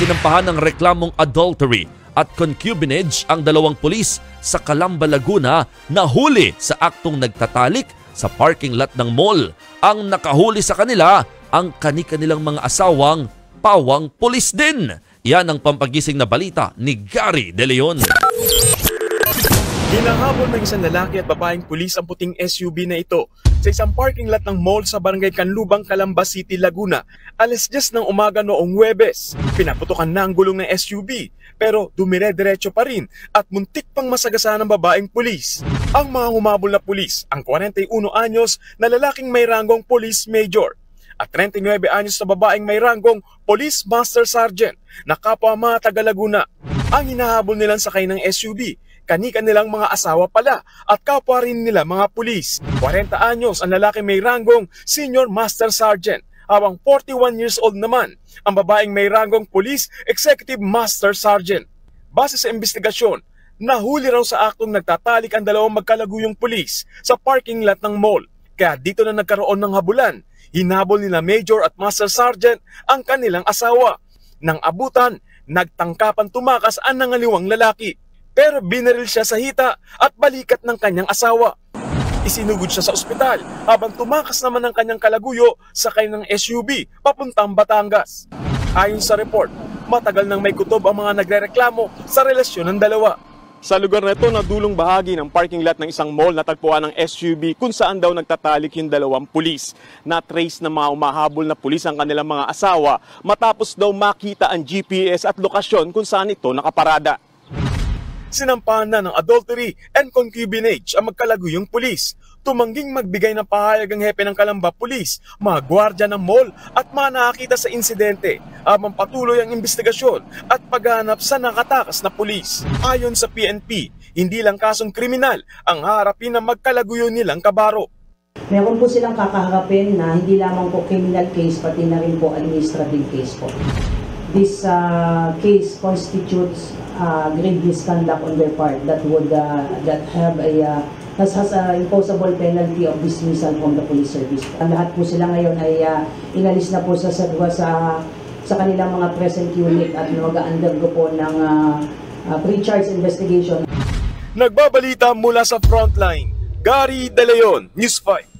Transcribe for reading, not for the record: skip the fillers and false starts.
Sinampahan ng reklamong adultery at concubinage ang dalawang pulis sa Calamba, Laguna na huli sa aktong nagtatalik sa parking lot ng mall. Ang nakahuli sa kanila ang kani-kanilang mga asawang pawang pulis din. Yan ang pampagising na balita ni Gary De Leon. Hinahabol ng isang lalaki at babaeng pulis ang puting SUV na ito sa isang parking lot ng mall sa Barangay Canlubang, Calamba City, Laguna. Alas 10 ng umaga noong Huwebes. Pinaputukan na ang gulong ng SUV pero dumire-diretso pa rin at muntik pang masagasaan ng babaeng pulis. Ang mga humabol na pulis, ang 41 anyos na lalaking may ranggong police major at 39 anyos na babaeng may ranggong police master sergeant na kapwa mga taga Laguna. Ang hinahabol nilang sakay ng SUV, kani-kanilang mga asawa pala at kapwa rin nila mga pulis. 40 anyos ang lalaki may ranggong senior master sergeant, habang 41 years old naman ang babaeng may ranggong police executive master sergeant. Base sa investigasyon, nahuli raw sa aktong nagtatalik ang dalawang magkalaguyong pulis sa parking lot ng mall. Kaya dito na nagkaroon ng habulan. Hinabol nila major at master sergeant ang kanilang asawa. Nang abutan, nagtangkapan tumakas ang nangaliwang lalaki. Pero binaril siya sa hita at balikat ng kanyang asawa. Isinugod siya sa ospital habang tumakas naman ang kanyang kalaguyo sakay ng SUV papuntang Batangas. Ayon sa report, matagal nang may kutob ang mga nagrereklamo sa relasyon ng dalawa. Sa lugar na ito, nadulong bahagi ng parking lot ng isang mall natagpuan ng SUV kung saan daw nagtatalik yung dalawang pulis. Na-trace na mga umahabol na pulis ang kanilang mga asawa matapos daw makita ang GPS at lokasyon kung saan ito nakaparada. Sinampahan na ng adultery and concubinage ang magkalaguyong pulis. Tumangging magbigay ng pahayag ang hepe ng Calamba Police, mga gwardya ng mall at mga nakakita sa insidente habang patuloy ang investigasyon at paghahanap sa nakatakas na pulis. Ayon sa PNP, hindi lang kasong kriminal ang haharapin ng magkalaguyo nilang kabaro. Meron po silang kakaharapin na hindi lamang po criminal case pati na rin po administrative case po. This case constitutes grave misconduct on their part that would has an imposable penalty of dismissal from the police service. Ang lahat po sila ngayon ay inalis na po sa kanilang mga present unit at mag-undergo po ng pre-charge investigation. Nagbabalita mula sa frontline, Gary De Leon, News 5.